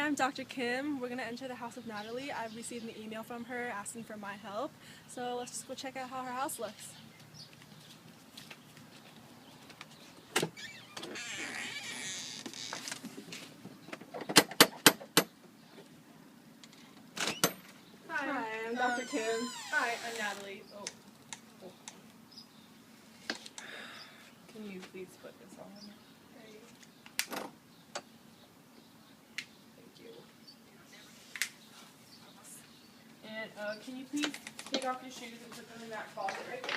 I'm Dr. Kim. We're going to enter the house of Natalie. I've received an email from her asking for my help. So let's just go check out how her house looks. Hi, I'm Dr. Kim. Hi, I'm Natalie. Oh. Can you please put this on? Thank you. And can you please take off your shoes and put them in that closet right there?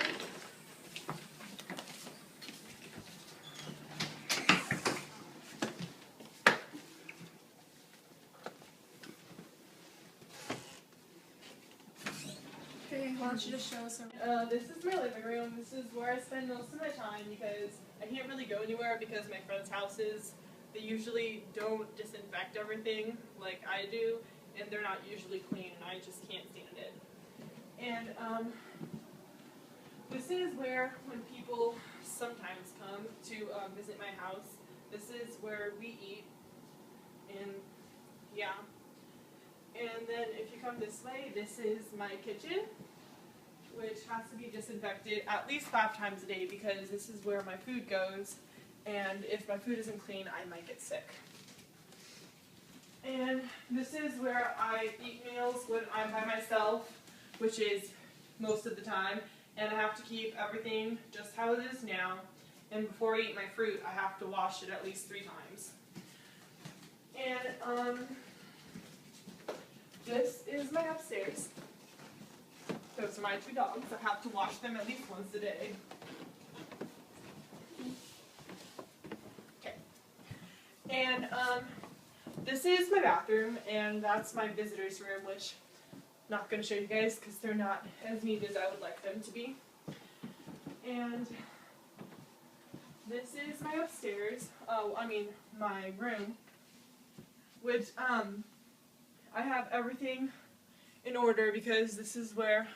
Okay, why don't you just show us around? This is my living room. This is where I spend most of my time because I can't really go anywhere because my friends' houses, they usually don't disinfect everything like I do, and they're not usually clean, and I just can't stand it. And this is where, when people sometimes come to visit my house, this is where we eat, and yeah. And then if you come this way, this is my kitchen, which has to be disinfected at least 5 times a day because this is where my food goes, and if my food isn't clean, I might get sick. And this is where I eat meals when I'm by myself, which is most of the time, and I have to keep everything just how it is now, and before I eat my fruit, I have to wash it at least 3 times. And this is my upstairs. Those are my 2 dogs. I have to wash them at least once a day. Okay. And this is my bathroom, and that's my visitor's room, which I'm not going to show you guys because they're not as neat as I would like them to be. And this is my upstairs. My room, which I have everything in order because this is where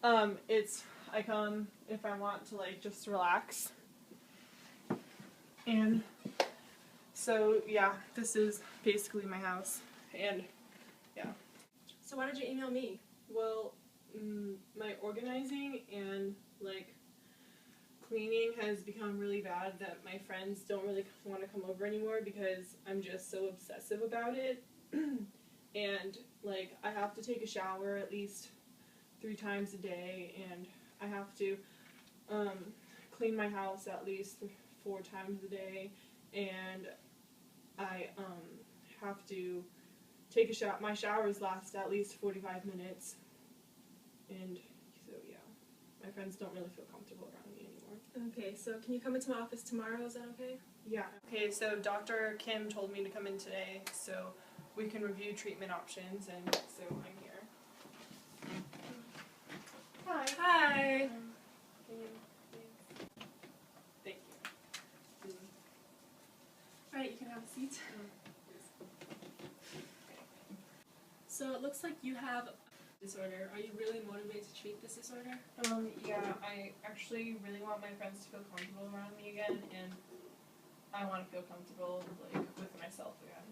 I come if I want to just relax. And so yeah, this is basically my house, and yeah. So why did you email me? Well, my organizing and cleaning has become really bad that my friends don't really want to come over anymore because I'm just so obsessive about it. And I have to take a shower at least 3 times a day, and I have to clean my house at least 4 times a day, and I have to take a shower. My showers last at least 45 minutes, and so yeah, my friends don't really feel comfortable around me anymore. Okay, so can you come into my office tomorrow? Is that okay? Yeah. Okay, so Dr. Kim told me to come in today, so we can review treatment options, and so I'm here. Hi. Hi. Thank you. Alright, you can have a seat. So it looks like you have a disorder. Are you really motivated to treat this disorder? Yeah, I actually really want my friends to feel comfortable around me again, and I want to feel comfortable with myself again.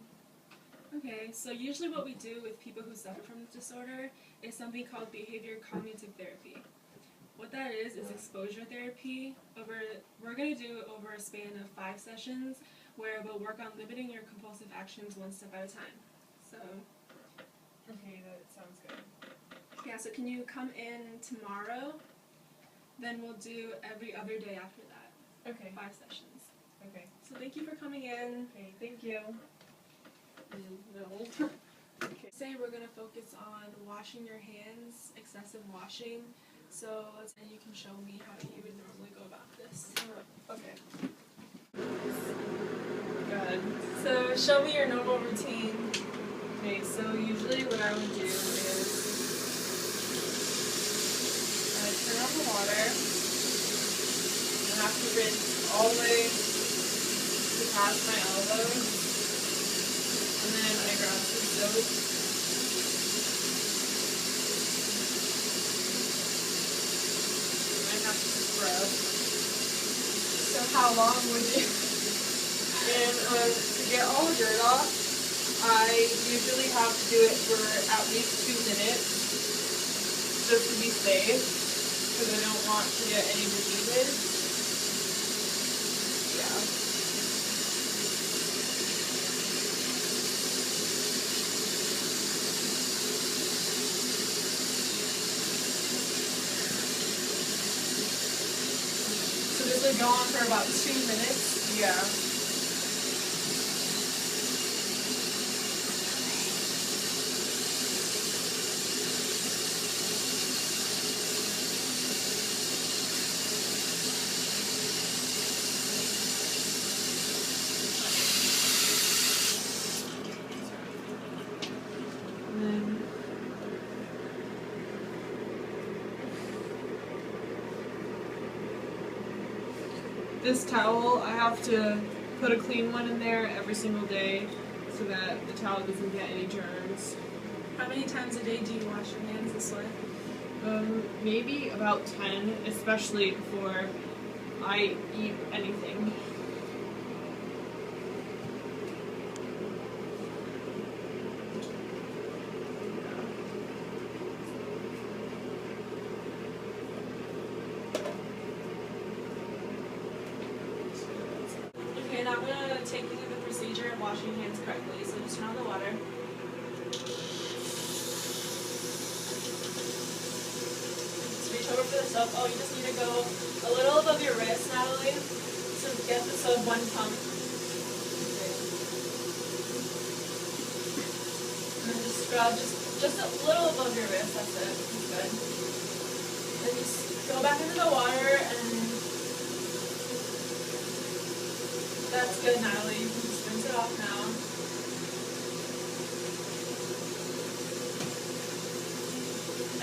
Okay, so usually what we do with people who suffer from this disorder is something called behavior cognitive therapy. What that is exposure therapy. We're going to do it over a span of 5 sessions where we'll work on limiting your compulsive actions 1 step at a time. So, okay, that sounds good. Yeah, so can you come in tomorrow? Then we'll do every other day after that. Okay. 5 sessions. Okay. So thank you for coming in. Okay, thank you. No. Okay. Today we're going to focus on washing your hands, excessive washing. So you can show me how you would normally go about this. Okay. Good. So show me your normal routine. Okay, so usually what I would do is turn on the water. I have to rinse all the way to past my elbows. And then I grab some soap. And I have to scrub. So how long would you? And to get all the dirt off, I usually have to do it for at least 2 minutes just to be safe because I don't want to get any diseases. Yeah. So this would go on for about 2 minutes? Yeah. And then this towel, I have to put a clean one in there every single day so that the towel doesn't get any germs. How many times a day do you wash your hands this way? Maybe about 10, especially before I eat anything. Okay, now I'm going to take you through the procedure of washing your hands correctly. So just turn on the water. Just reach over for the soap. Oh, you just need to go a little above your wrist, Natalie. So get the soap one pump. Okay. And then just scrub just a little above your wrist. That's it. That's good. And just go back into the water and that's good, Natalie. You can just rinse it off now.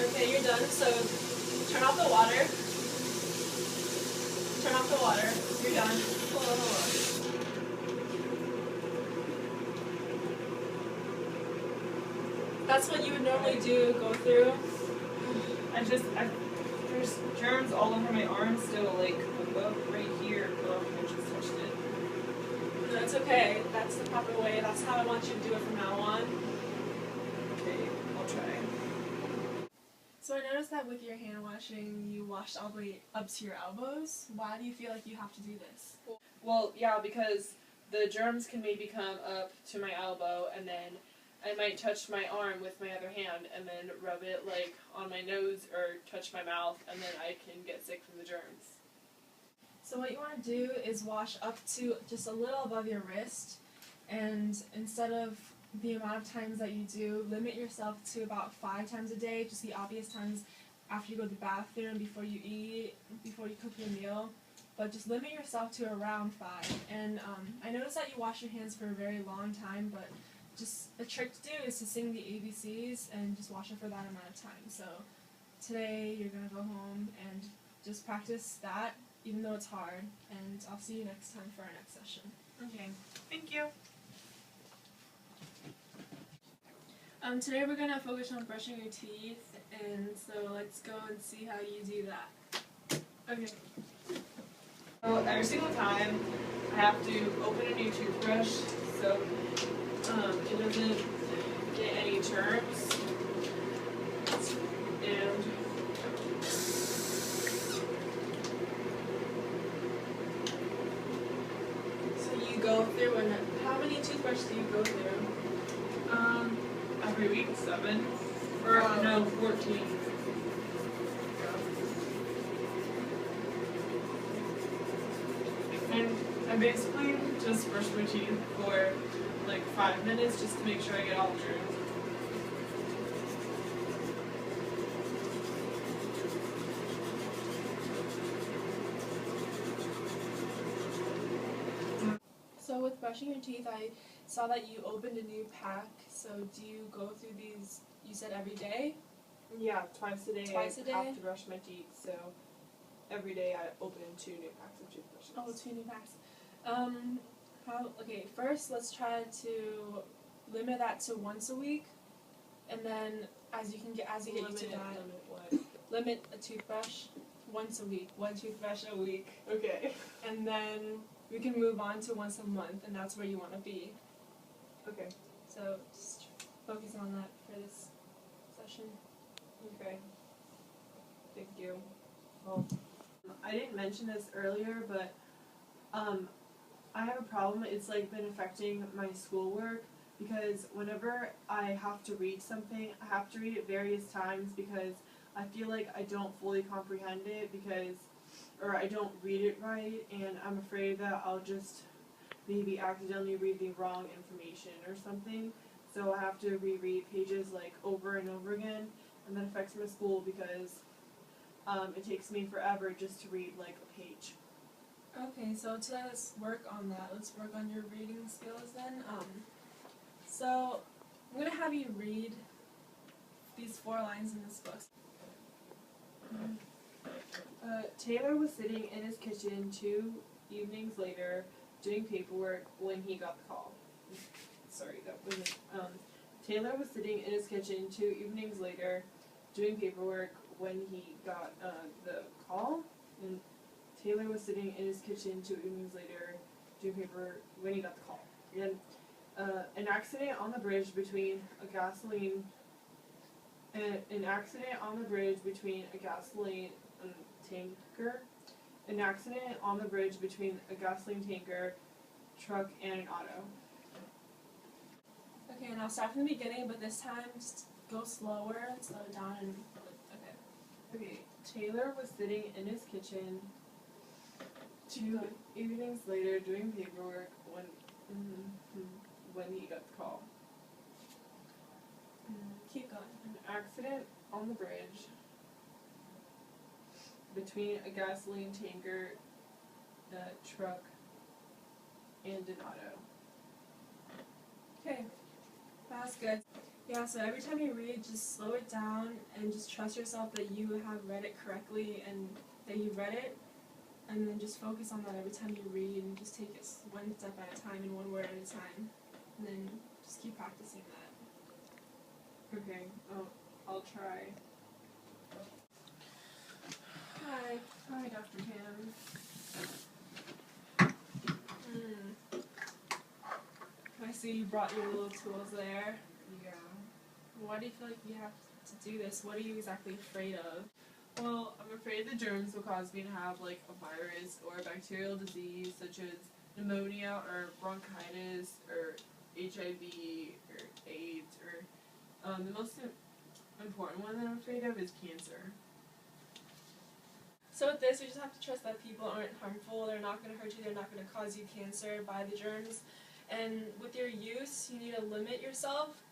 Okay, you're done. So turn off the water. Turn off the water. You're done. Hold on. That's what you would normally do, go through. There's germs all over my arm still, like above right here. Oh, I just touched it. No, it's okay. That's the proper way. That's how I want you to do it from now on. Okay, I'll try. So I noticed that with your hand washing, you washed all the way up to your elbows. Why do you feel like you have to do this? Well, yeah, because the germs can maybe come up to my elbow, and then I might touch my arm with my other hand, and then rub it like on my nose or touch my mouth, and then I can get sick from the germs. So what you want to do is wash up to just a little above your wrist, and instead of the amount of times that you do, limit yourself to about 5 times a day, just the obvious times after you go to the bathroom, before you eat, before you cook your meal, but just limit yourself to around 5. And I noticed that you wash your hands for a very long time, but just a trick to do is to sing the ABCs and just wash it for that amount of time. So today you're going to go home and just practice that, even though it's hard, and I'll see you next time for our next session. Okay, thank you. Today we're going to focus on brushing your teeth, and so let's go and see how you do that. Okay. So every single time I have to open a new toothbrush so it doesn't get any germs. And So you go through, and how many toothbrushes do you go through? every week, 7. Or no, 14. And I basically just brush my teeth for like 5 minutes just to make sure I get all the germs. So with brushing your teeth, I saw that you opened a new pack. So do you go through these, you said every day? Yeah, twice a day. Twice a day? I have to brush my teeth, so every day I open 2 new packs of toothbrushes. Oh, 2 new packs. Okay, first let's try to limit that to once a week, and then as you get used to that, Limit what? limit a toothbrush once a week, 1 toothbrush a week, Okay. and then we can move on to once a month, and that's where you want to be. Okay. So just focusing on that for this session. Okay. Thank you. Well, I didn't mention this earlier, but I have a problem. It's like been affecting my schoolwork because whenever I have to read something, I have to read it various times because I feel like I don't fully comprehend it or I don't read it right, and I'm afraid that I'll just maybe accidentally read the wrong information or something. So I have to reread pages like over and over again, and that affects my school because it takes me forever just to read like a page. Okay, so let's work on that. Let's work on your reading skills then. So I'm gonna have you read these 4 lines in this book. Taylor was sitting in his kitchen 2 evenings later doing paperwork when he got the call. Sorry, that wasn't. Taylor was sitting in his kitchen 2 evenings later doing paperwork when he got the call. And Taylor was sitting in his kitchen 2 evenings later doing paperwork when he got the call. And an accident on the bridge between a gasoline tanker, an accident on the bridge between a gasoline tanker, truck, and an auto. Okay, now start from the beginning, but this time just go slower, slow it down, and Okay, Taylor was sitting in his kitchen 2 evenings later doing paperwork when he got the call. Keep going. An accident on the bridge between a gasoline tanker, truck, and an auto. Okay, that's good. Yeah, so every time you read, just slow it down and just trust yourself that you have read it correctly and that you read it, and then just focus on that every time you read and just take it one step at a time and one word at a time, and then just keep practicing that. Okay, I'll try. Hi, Dr. Kim. I see you brought your little tools there. Yeah. Why do you feel like you have to do this? What are you exactly afraid of? Well, I'm afraid the germs will cause me to have like a virus or a bacterial disease such as pneumonia or bronchitis or HIV or AIDS or the most important one that I'm afraid of is cancer. So with this, we just have to trust that people aren't harmful, they're not going to hurt you, they're not going to cause you cancer by the germs. And with your use, you need to limit yourself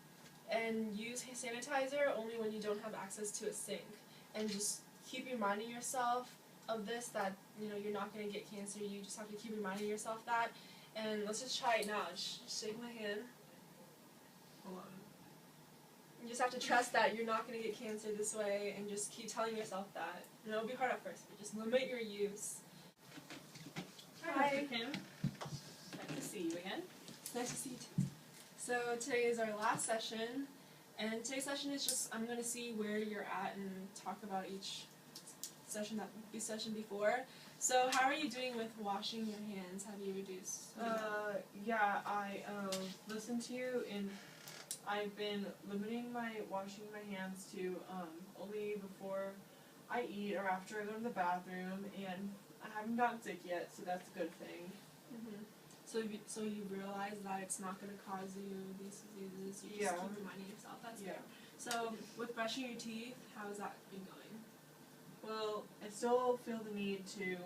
and use sanitizer only when you don't have access to a sink. And just keep reminding yourself of this, that you're not going to get cancer. You just have to keep reminding yourself that. And let's just try it now. Just shake my hand. Hold on. You just have to trust that you're not going to get cancer this way, and just keep telling yourself that. And it'll be hard at first, but just limit your use. Hi, Dr. Kim. Nice to see you again. It's nice to see you too. So today is our last session, and today's session is just, I'm going to see where you're at and talk about each session before. So how are you doing with washing your hands? Have you reduced? Yeah, I listened to you, and I've been limiting my washing my hands to only before I eat or after I go to the bathroom, and I haven't gotten sick yet, so that's a good thing. Mm-hmm. So you realize that it's not going to cause you these diseases. You just keep reminding yourself. That's good. So with brushing your teeth, how has that been going? Well, I still feel the need to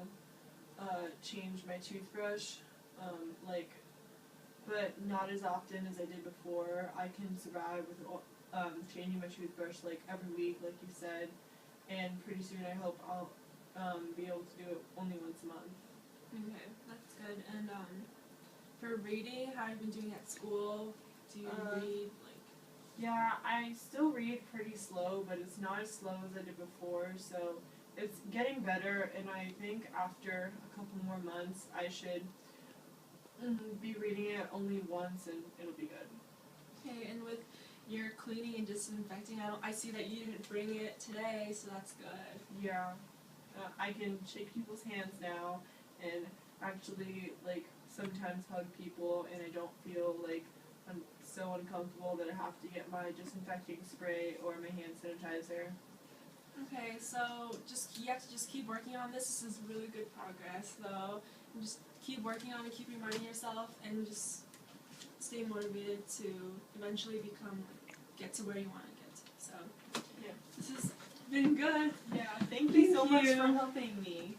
change my toothbrush, but not as often as I did before. I can survive with changing my toothbrush like every week, like you said, and pretty soon I hope I'll be able to do it only once a month. Okay, that's good. And for reading, how have you been doing at school? Do you read Yeah, I still read pretty slow, but it's not as slow as I did before, so it's getting better, and I think after a couple more months I should be reading it only once, and it'll be good. Okay, and with your cleaning and disinfecting, I see that you didn't bring it today, so that's good. Yeah, I can shake people's hands now, and actually, sometimes hug people, and I don't feel like I'm so uncomfortable that I have to get my disinfecting spray or my hand sanitizer. Okay, so you have to just keep working on this. This is really good progress, though. And just keep working on it, keep reminding yourself, and just stay motivated to eventually get to where you want to get to. So, Yeah. this has been good. Yeah, thank you so much you. for helping me.